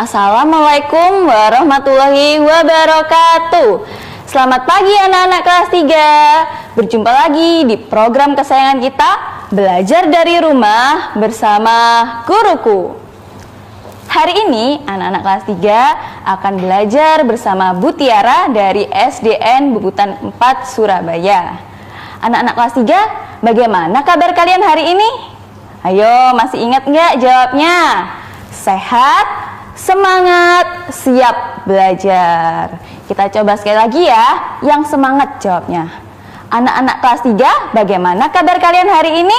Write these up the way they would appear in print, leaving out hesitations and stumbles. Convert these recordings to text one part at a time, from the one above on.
Assalamualaikum warahmatullahi wabarakatuh. Selamat pagi anak-anak kelas 3. Berjumpa lagi di program kesayangan kita, Belajar dari Rumah bersama Guruku. Hari ini anak-anak kelas 3 akan belajar bersama Bu Tiara dari SDN Bubutan 4 Surabaya. Anak-anak kelas 3, bagaimana kabar kalian hari ini? Ayo, masih ingat nggak jawabnya? Sehat, semangat, siap belajar. Kita coba sekali lagi ya, yang semangat jawabnya. Anak-anak kelas 3, bagaimana kabar kalian hari ini?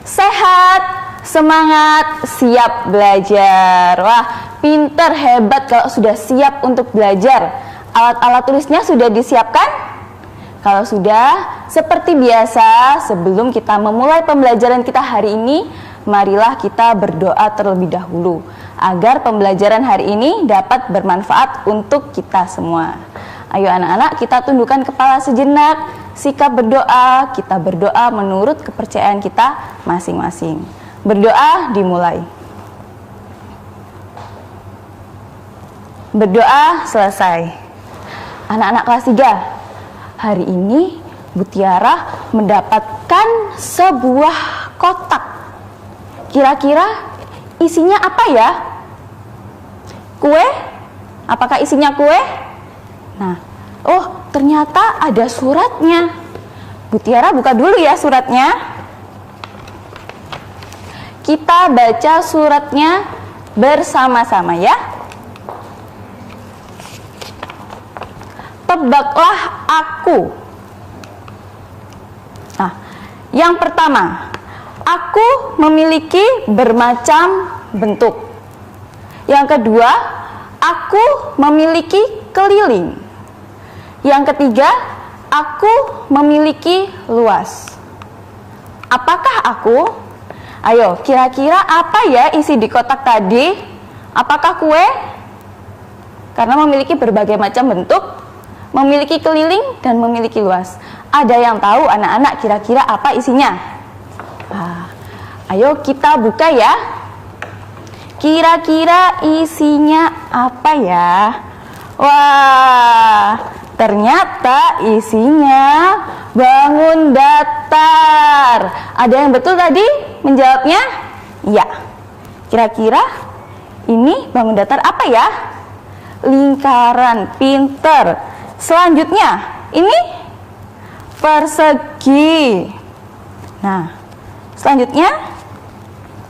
Sehat, semangat, siap belajar. Wah, pinter, hebat kalau sudah siap untuk belajar. Alat-alat tulisnya sudah disiapkan? Kalau sudah, seperti biasa, sebelum kita memulai pembelajaran kita hari ini, marilah kita berdoa terlebih dahulu agar pembelajaran hari ini dapat bermanfaat untuk kita semua. Ayo anak-anak, kita tundukkan kepala sejenak, sikap berdoa, kita berdoa menurut kepercayaan kita masing-masing. Berdoa dimulai. Berdoa selesai. Anak-anak kelas 3, hari ini Bu Tiara mendapatkan sebuah kotak. Kira-kira isinya apa ya? Kue? Apakah isinya kue? Nah, oh ternyata ada suratnya. Bu Tiara buka dulu ya suratnya. Kita baca suratnya bersama-sama ya. Tebaklah aku. Nah, yang pertama, aku memiliki bermacam bentuk. Yang kedua, aku memiliki keliling. Yang ketiga, aku memiliki luas. Apakah aku? Ayo, kira-kira apa ya isi di kotak tadi? Apakah kue? Karena memiliki berbagai macam bentuk, memiliki keliling, dan memiliki luas. Ada yang tahu anak-anak kira-kira apa isinya? Ayo kita buka ya. Kira-kira isinya apa ya? Wah, ternyata isinya bangun datar. Ada yang betul tadi menjawabnya? Iya. Kira-kira ini bangun datar apa ya? Lingkaran, pinter. Selanjutnya, ini persegi. Nah, selanjutnya,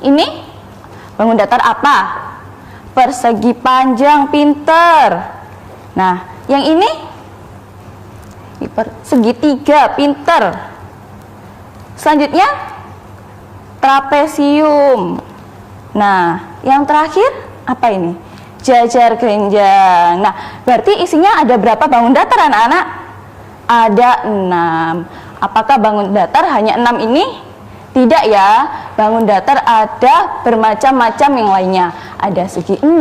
ini bangun datar apa? Persegi panjang, pinter. Nah, yang ini segitiga, pinter. Selanjutnya, trapesium. Nah, yang terakhir apa ini? Jajar genjang. Nah, berarti isinya ada berapa bangun datar anak-anak? Ada 6. Apakah bangun datar hanya 6 ini? Tidak ya, bangun datar ada bermacam-macam yang lainnya. Ada segi 6,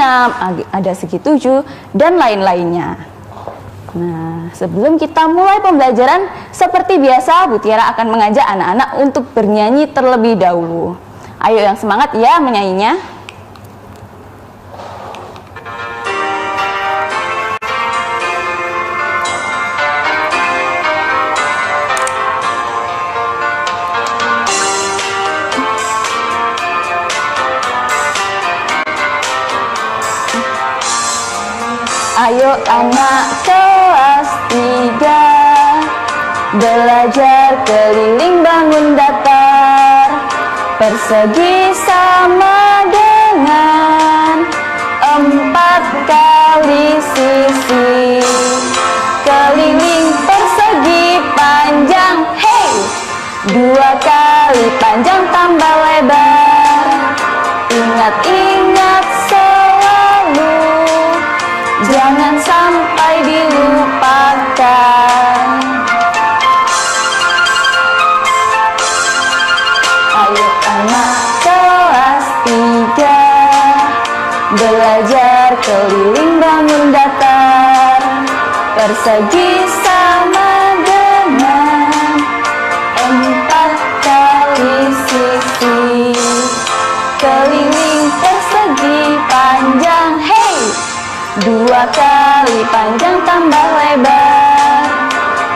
ada segi 7, dan lain-lainnya. Nah, sebelum kita mulai pembelajaran, seperti biasa Bu Tiara akan mengajak anak-anak untuk bernyanyi terlebih dahulu. Ayo yang semangat ya menyanyinya. Ayo anak kelas 3, belajar keliling bangun datar. Persegi sama dengan 4 kali sisi. Keliling persegi panjang, hey! 2 kali panjang tambah lebar. Ingat-ingat selalu, jangan sampai dilupakan. Ayo anak kelas 3, belajar keliling bangun datar. Persegi sama dengan 4 kali sisi. Keliling persegi panjang, hey! 2 kali panjang tambah lebar.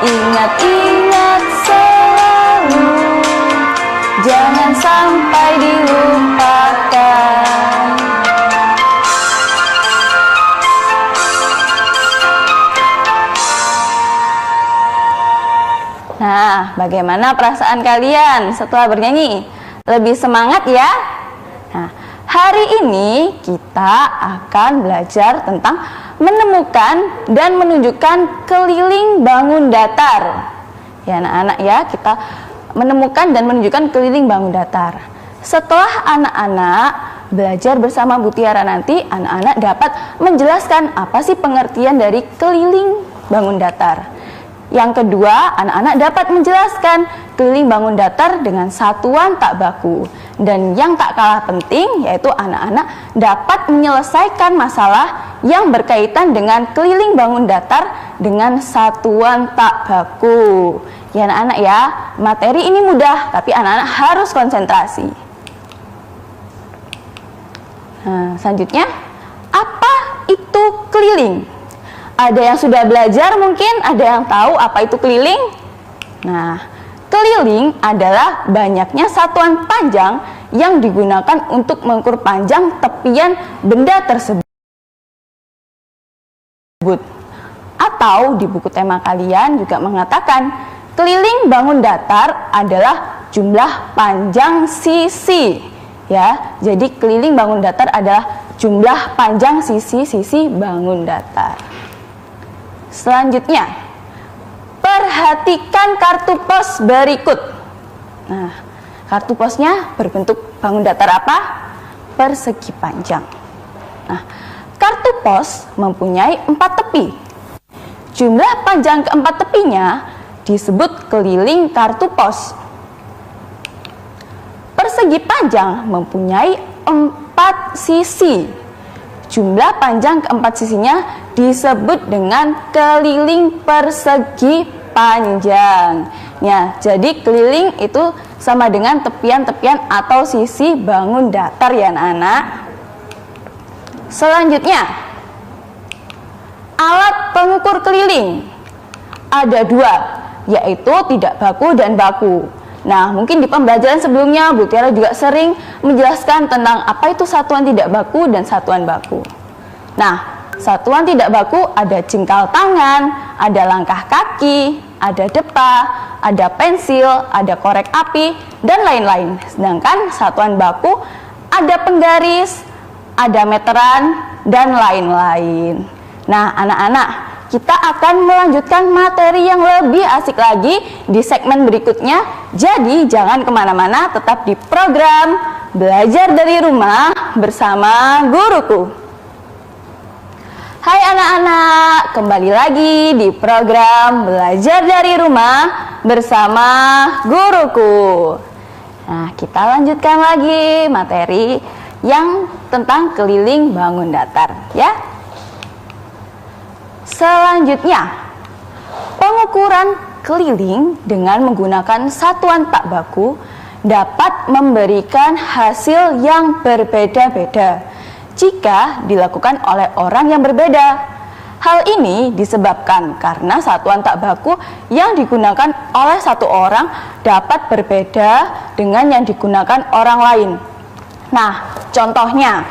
Ingat-ingat selalu, jangan sampai dilupakan. Nah, bagaimana perasaan kalian setelah bernyanyi? Lebih semangat ya? Nah, hari ini kita akan belajar tentang menemukan dan menunjukkan keliling bangun datar. Ya anak-anak ya, kita menemukan dan menunjukkan keliling bangun datar. Setelah anak-anak belajar bersama Bu Tiara nanti, anak-anak dapat menjelaskan apa sih pengertian dari keliling bangun datar. Yang kedua, anak-anak dapat menjelaskan keliling bangun datar dengan satuan tak baku. Dan yang tak kalah penting, yaitu anak-anak dapat menyelesaikan masalah yang berkaitan dengan keliling bangun datar dengan satuan tak baku. Ya anak-anak ya, materi ini mudah, tapi anak-anak harus konsentrasi. Nah, selanjutnya, apa itu keliling? Ada yang sudah belajar mungkin, ada yang tahu apa itu keliling? Nah, keliling adalah banyaknya satuan panjang yang digunakan untuk mengukur panjang tepian benda tersebut. Atau di buku tema kalian juga mengatakan, keliling bangun datar adalah jumlah panjang sisi. Ya, jadi keliling bangun datar adalah jumlah panjang sisi-sisi bangun datar. Selanjutnya, perhatikan kartu pos berikut. Nah, kartu posnya berbentuk bangun datar apa? Persegi panjang. Nah, kartu pos mempunyai 4 tepi. Jumlah panjang keempat tepinya disebut keliling kartu pos. Persegi panjang mempunyai 4 sisi. Jumlah panjang keempat sisinya disebut dengan keliling persegi panjang. Ya, jadi keliling itu sama dengan tepian-tepian atau sisi bangun datar ya anak-anak. Selanjutnya, alat pengukur keliling. Ada 2, yaitu tidak baku dan baku. Nah, mungkin di pembelajaran sebelumnya Bu Tiara juga sering menjelaskan tentang apa itu satuan tidak baku dan satuan baku. Nah, satuan tidak baku ada jengkal tangan, ada langkah kaki, ada depa, ada pensil, ada korek api, dan lain-lain. Sedangkan satuan baku ada penggaris, ada meteran, dan lain-lain. Nah, anak-anak, kita akan melanjutkan materi yang lebih asik lagi di segmen berikutnya. Jadi jangan kemana-mana, tetap di program Belajar dari Rumah bersama Guruku. Hai anak-anak, kembali lagi di program Belajar dari Rumah bersama Guruku. Nah, kita lanjutkan lagi materi yang tentang keliling bangun datar ya. Selanjutnya, pengukuran keliling dengan menggunakan satuan tak baku dapat memberikan hasil yang berbeda-beda jika dilakukan oleh orang yang berbeda. Hal ini disebabkan karena satuan tak baku yang digunakan oleh satu orang dapat berbeda dengan yang digunakan orang lain. Nah, contohnya,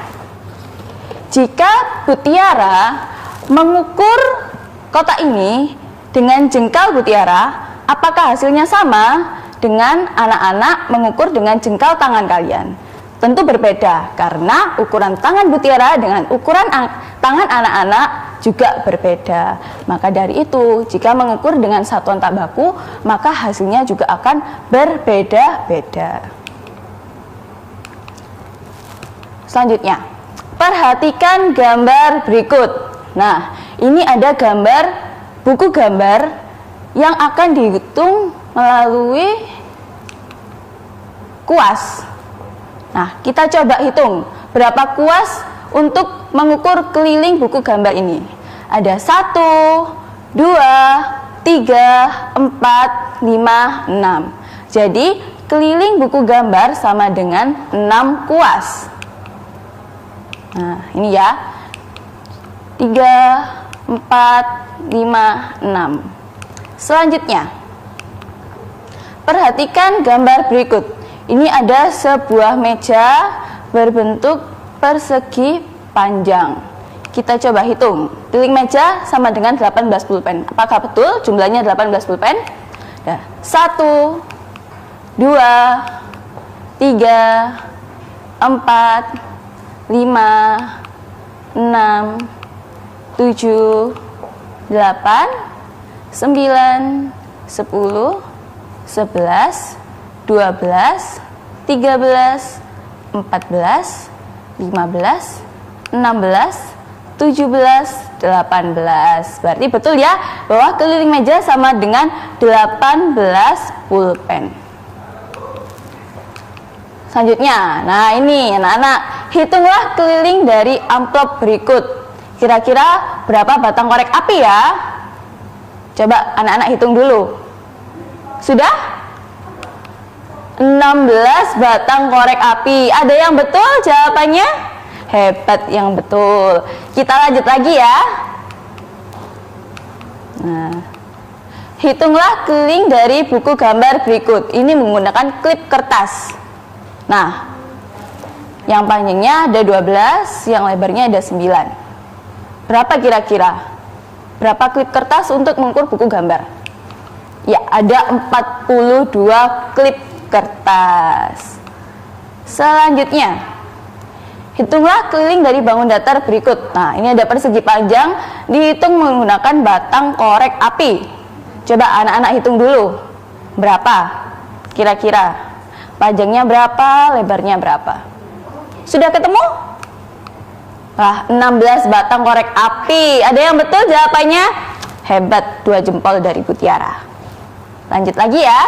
jika Bu Tiara mengukur kotak ini dengan jengkal Bu Tiara, apakah hasilnya sama dengan anak-anak mengukur dengan jengkal tangan kalian? Tentu berbeda, karena ukuran tangan Bu Tiara dengan ukuran tangan anak-anak juga berbeda. Maka dari itu, jika mengukur dengan satuan tak baku, maka hasilnya juga akan berbeda-beda. Selanjutnya, perhatikan gambar berikut. Nah, ini ada gambar buku gambar yang akan dihitung melalui kuas. Nah, kita coba hitung berapa kuas untuk mengukur keliling buku gambar ini. Ada 1, 2, 3, 4, 5, 6. Jadi, keliling buku gambar sama dengan 6 kuas. Nah, ini ya. 3, 4, 5, 6. Selanjutnya, perhatikan gambar berikut. Ini ada sebuah meja berbentuk persegi panjang. Kita coba hitung. Keliling meja sama dengan 18 pulpen. Apakah betul jumlahnya 18 pulpen? Nah, 1, 2, 3, 4, 5, 6, 7, 8, 9, 10, 11, 12, 13, 14, 15, 16, 17, 18. Berarti betul ya bahwa keliling meja sama dengan 18 pulpen. Selanjutnya, nah ini anak-anak, hitunglah keliling dari amplop berikut. Kira-kira berapa batang korek api ya? Coba anak-anak hitung dulu. Sudah? 16 batang korek api. Ada yang betul jawabannya? Hebat yang betul. Kita lanjut lagi ya. Nah, hitunglah keliling dari buku gambar berikut. Ini menggunakan klip kertas. Nah, yang panjangnya ada 12, yang lebarnya ada 9. Berapa kira-kira? Berapa klip kertas untuk mengukur buku gambar? Ya, ada 42 klip kertas. Selanjutnya, hitunglah keliling dari bangun datar berikut. Nah, ini ada persegi panjang, dihitung menggunakan batang korek api. Coba anak-anak hitung dulu. Berapa? Kira-kira. Panjangnya berapa, lebarnya berapa? Sudah ketemu? Wah, 16 batang korek api. Ada yang betul jawabannya? Hebat, 2 jempol dari Bu Tiara. Lanjut lagi ya.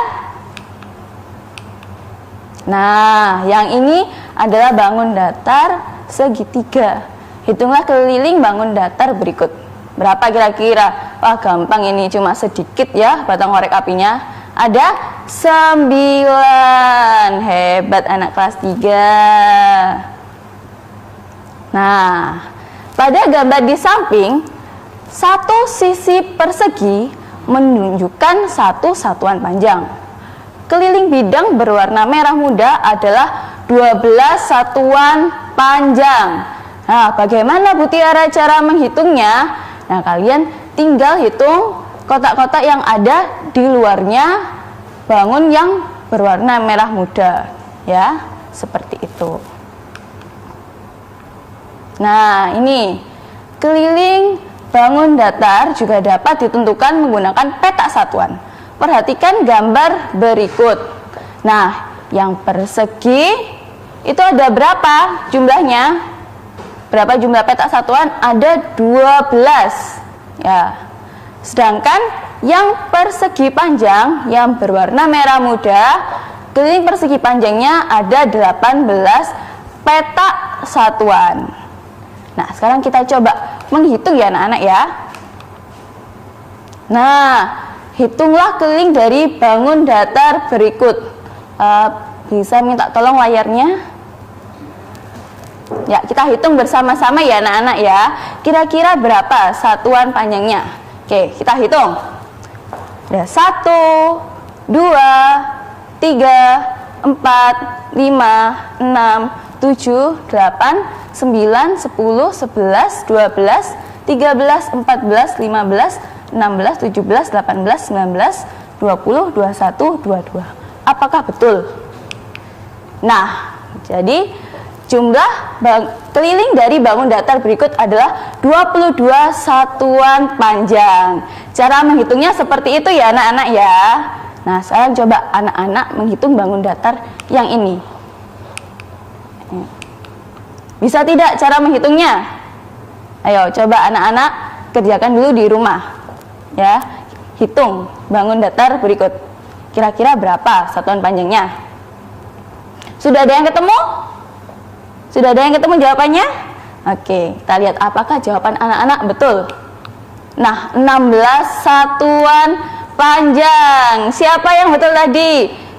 Nah, yang ini adalah bangun datar segitiga. Hitunglah keliling bangun datar berikut. Berapa kira-kira? Wah, gampang ini, cuma sedikit ya batang korek apinya. Ada 9. Hebat anak kelas 3. Nah, pada gambar di samping, satu sisi persegi menunjukkan satu satuan panjang. Keliling bidang berwarna merah muda adalah 12 satuan panjang. Nah, bagaimana Bu Tiara cara menghitungnya? Nah, kalian tinggal hitung kotak-kotak yang ada di luarnya bangun yang berwarna merah muda, ya, seperti itu. Nah, ini keliling bangun datar juga dapat ditentukan menggunakan peta satuan. Perhatikan gambar berikut. Nah, yang persegi itu ada berapa jumlahnya? Berapa jumlah peta satuan? Ada 12. Ya. Sedangkan yang persegi panjang yang berwarna merah muda, keliling persegi panjangnya ada 18 peta satuan. Nah, sekarang kita coba menghitung ya anak-anak ya. Nah, hitunglah keliling dari bangun datar berikut. Bisa minta tolong layarnya? Ya, kita hitung bersama-sama ya anak-anak ya. Kira-kira berapa satuan panjangnya? Oke, kita hitung. Ada 1, 2, 3, 4, 5, 6, 7, 8, 9, 10, 11, 12, 13, 14, 15, 16, 17, 18, 19, 20, 21, 22. Apakah betul? Nah, jadi jumlah keliling dari bangun datar berikut adalah 22 satuan panjang. Cara menghitungnya seperti itu ya anak-anak ya. Nah, sekarang coba anak-anak menghitung bangun datar yang ini. Bisa tidak cara menghitungnya? Ayo coba anak-anak kerjakan dulu di rumah. Ya, hitung bangun datar berikut. Kira-kira berapa satuan panjangnya? Sudah ada yang ketemu? Sudah ada yang ketemu jawabannya? Oke, kita lihat apakah jawaban anak-anak betul. Nah, 16 satuan panjang. Siapa yang betul tadi?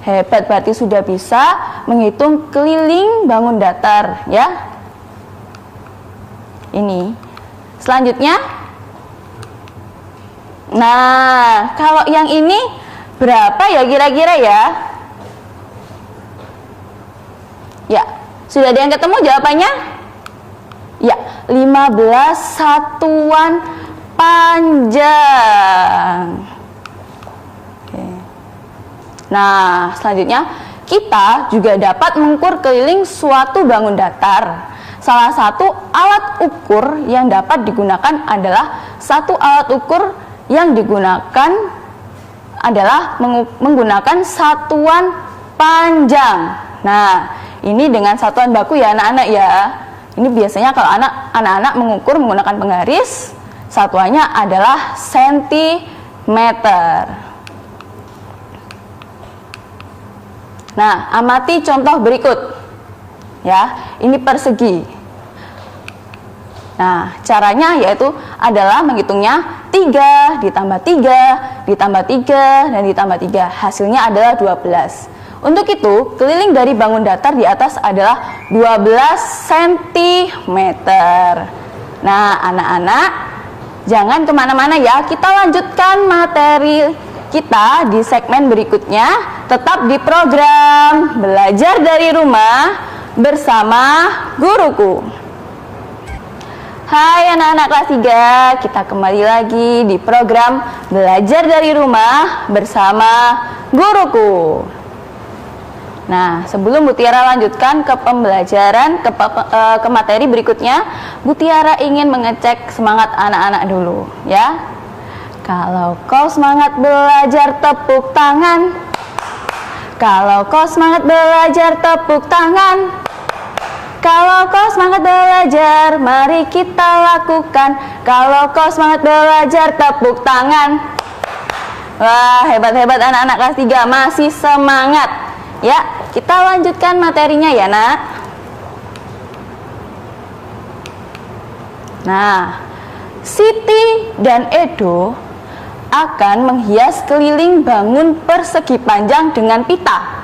Hebat, berarti sudah bisa menghitung keliling bangun datar ya. Ini Selanjutnya, nah kalau yang ini berapa ya kira-kira ya? Ya, sudah ada yang ketemu jawabannya? Ya, 15 satuan panjang. Oke. Nah, selanjutnya kita juga dapat mengukur keliling suatu bangun datar. Salah satu alat ukur yang dapat digunakan adalah menggunakan satuan panjang. Nah, ini dengan satuan baku ya anak-anak ya. Ini biasanya kalau anak-anak mengukur menggunakan penggaris, satuannya adalah sentimeter. Nah, amati contoh berikut. Ya, ini persegi. Nah, caranya yaitu adalah menghitungnya 3 ditambah 3 ditambah 3 dan ditambah 3. Hasilnya adalah 12. Untuk itu, keliling dari bangun datar di atas adalah 12 cm. Nah, anak-anak, jangan kemana-mana ya. Kita lanjutkan materi kita di segmen berikutnya. Tetap di program Belajar dari Rumah bersama Guruku. Hai anak-anak kelas 3, kita kembali lagi di program Belajar dari Rumah bersama Guruku. Nah, sebelum Bu Tiara lanjutkan ke pembelajaran, ke materi berikutnya, Bu Tiara ingin mengecek semangat anak-anak dulu, ya. Kalau kau semangat belajar, tepuk tangan. Kalau kau semangat belajar, tepuk tangan. Kalau kau semangat belajar, mari kita lakukan. Kalau kau semangat belajar, tepuk tangan. Wah, hebat-hebat anak-anak kelas 3, masih semangat. Ya, kita lanjutkan materinya ya, Nak. Nah, Siti dan Edo akan menghias keliling bangun persegi panjang dengan pita.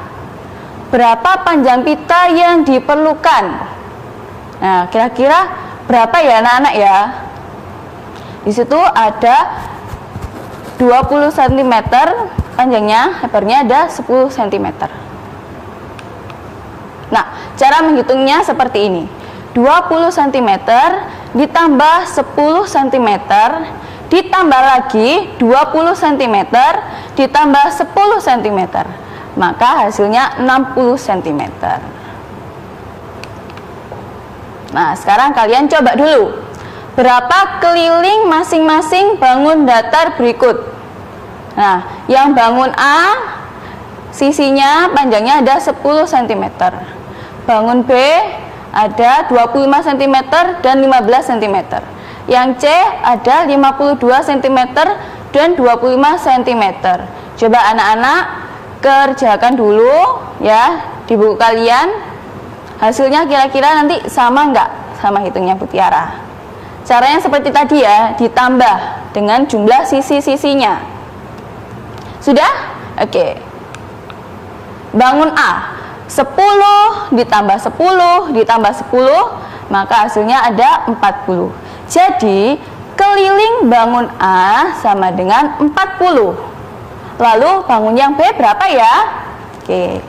Berapa panjang pita yang diperlukan? Nah, kira-kira berapa ya anak-anak ya? Di situ ada 20 cm panjangnya, lebarnya ada 10 cm. Nah, cara menghitungnya seperti ini. 20 cm ditambah 10 cm ditambah lagi 20 cm ditambah 10 cm, maka hasilnya 60 cm. Nah, sekarang kalian coba dulu, berapa keliling masing-masing bangun datar berikut. Nah, yang bangun A sisinya panjangnya ada 10 cm, bangun B ada 25 cm dan 15 cm, yang C ada 52 cm dan 25 cm. Coba anak-anak kerjakan dulu ya di buku kalian. Hasilnya kira-kira nanti sama nggak sama hitungnya Bu Tiara? Caranya seperti tadi ya, ditambah dengan jumlah sisi-sisinya. Sudah? Oke. Bangun A 10 ditambah 10 ditambah 10, maka hasilnya ada 40. Jadi, keliling bangun A sama dengan 40. Lalu, bangun yang B berapa ya? Oke.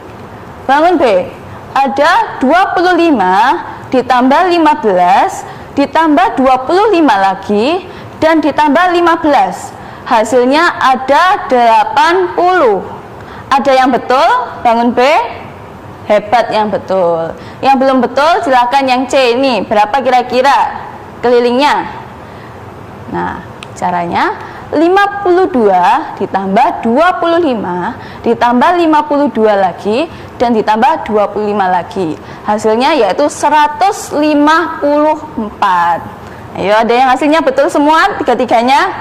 Bangun B ada 25 ditambah 15 ditambah 25 lagi dan ditambah 15. Hasilnya ada 80. Ada yang betul bangun B? Hebat yang betul. Yang belum betul silakan yang C ini. Berapa kira-kira kelilingnya? Nah, caranya 52 ditambah 25 ditambah 52 lagi dan ditambah 25 lagi. Hasilnya yaitu 154. Ayo, ada yang hasilnya betul semua? Tiga-tiganya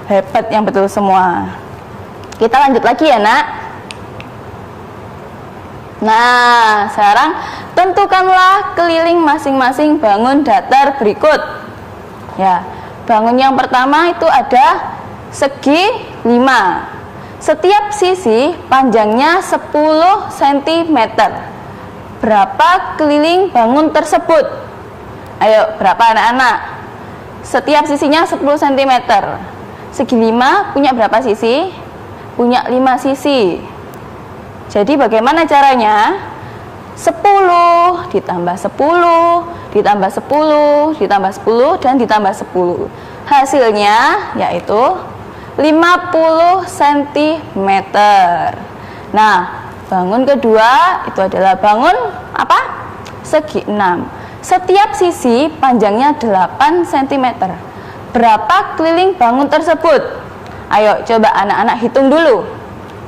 hebat yang betul semua. Kita lanjut lagi ya, Nak. Nah, sekarang tentukanlah keliling masing-masing bangun datar berikut. Ya, bangun yang pertama itu ada segi 5. Setiap sisi panjangnya 10 cm. Berapa keliling bangun tersebut? Ayo, berapa anak-anak? Setiap sisinya 10 cm. Segi 5 punya berapa sisi? Punya 5 sisi. Jadi bagaimana caranya? 10 ditambah 10 ditambah 10 ditambah 10 dan ditambah 10. Hasilnya yaitu 50 cm. Nah, bangun kedua itu adalah bangun apa? Segi 6. Setiap sisi panjangnya 8 cm. Berapa keliling bangun tersebut? Ayo coba anak-anak hitung dulu.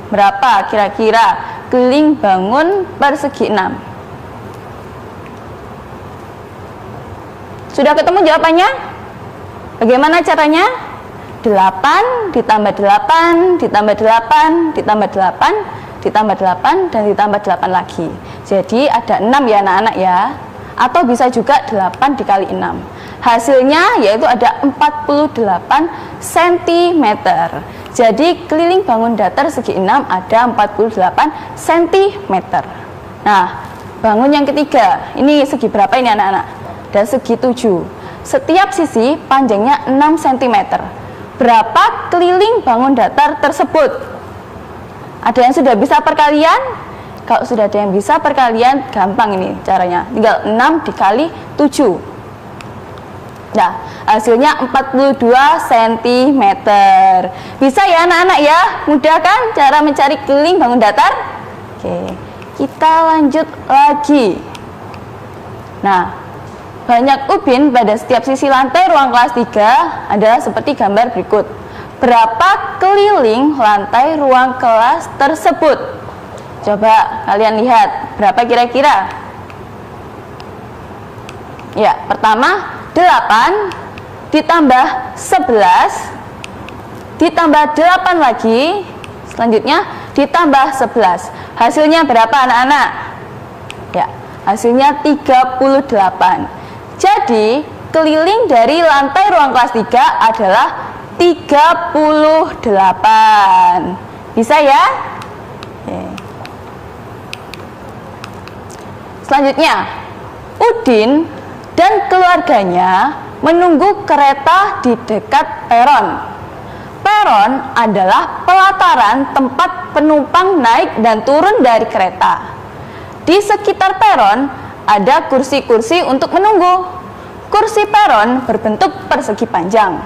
Berapa kira-kira keliling bangun persegi 6? Sudah ketemu jawabannya? Bagaimana caranya? 8 ditambah 8 ditambah 8 ditambah 8 ditambah 8 dan ditambah 8 lagi. Jadi ada 6 ya anak-anak ya. Atau bisa juga 8 dikali 6. Hasilnya yaitu ada 48 cm. Jadi keliling bangun datar segi 6 ada 48 cm. Nah, bangun yang ketiga, ini segi berapa ini anak-anak? Ada segi 7. Setiap sisi panjangnya 6 cm. Berapa keliling bangun datar tersebut? Ada yang sudah bisa perkalian? Kalau sudah ada yang bisa perkalian, gampang ini caranya. Tinggal 6 dikali 7. Nah, hasilnya 42 cm. Bisa ya anak-anak ya? Mudah kan cara mencari keliling bangun datar? Oke, kita lanjut lagi. Nah, banyak ubin pada setiap sisi lantai ruang kelas 3 adalah seperti gambar berikut. Berapa keliling lantai ruang kelas tersebut? Coba kalian lihat, berapa kira-kira? Ya, pertama 8 ditambah 11 ditambah 8 lagi, selanjutnya ditambah 11. Hasilnya berapa anak-anak? Ya, hasilnya 38. Jadi keliling dari lantai ruang kelas 3 adalah 38. Bisa ya? Oke. Selanjutnya, Udin dan keluarganya menunggu kereta di dekat peron. Peron adalah pelataran tempat penumpang naik dan turun dari kereta. Di sekitar peron ada kursi-kursi untuk menunggu. Kursi peron berbentuk persegi panjang.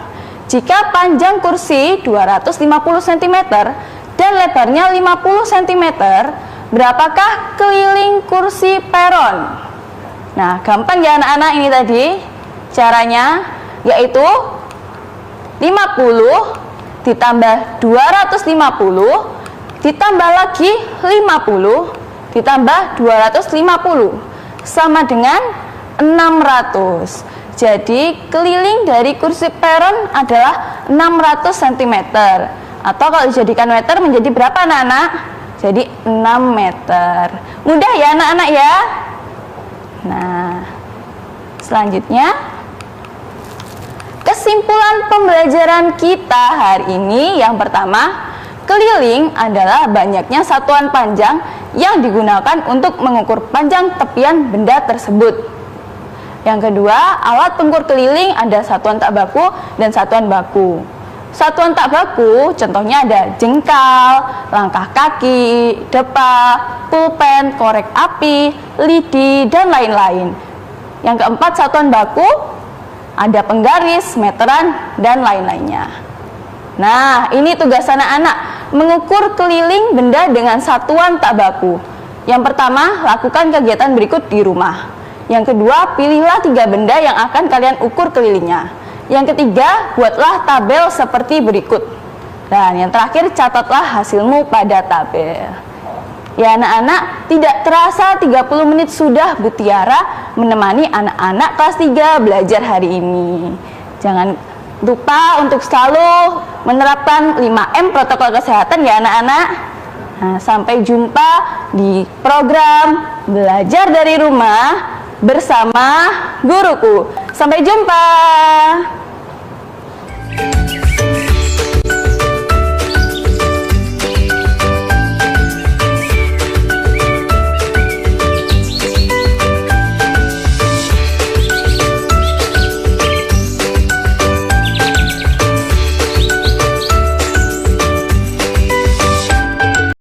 Jika panjang kursi 250 cm dan lebarnya 50 cm, berapakah keliling kursi peron? Nah, gampang ya anak-anak ini tadi. Caranya yaitu 50 ditambah 250 ditambah lagi 50 ditambah 250 sama dengan 600. Jadi keliling dari kursi peron adalah 600 cm. Atau kalau dijadikan meter menjadi berapa anak-anak? Jadi 6 meter. Mudah ya anak-anak ya? Nah, selanjutnya kesimpulan pembelajaran kita hari ini yang pertama, keliling adalah banyaknya satuan panjang yang digunakan untuk mengukur panjang tepian benda tersebut. Yang kedua, alat pengukur keliling ada satuan tak baku dan satuan baku. Satuan tak baku contohnya ada jengkal, langkah kaki, depa, pulpen, korek api, lidi, dan lain-lain. Yang keempat, satuan baku ada penggaris, meteran, dan lain-lainnya. Nah, ini tugas anak-anak, mengukur keliling benda dengan satuan tak baku. Yang pertama, lakukan kegiatan berikut di rumah. Yang kedua, pilihlah 3 benda yang akan kalian ukur kelilingnya. Yang ketiga, buatlah tabel seperti berikut. Dan yang terakhir, catatlah hasilmu pada tabel. Ya anak-anak, tidak terasa 30 menit sudah Bu Tiara menemani anak-anak kelas 3 belajar hari ini. Jangan lupa untuk selalu menerapkan 5M protokol kesehatan ya anak-anak. Nah, sampai jumpa di program Belajar dari Rumah bersama Guruku. Sampai jumpa.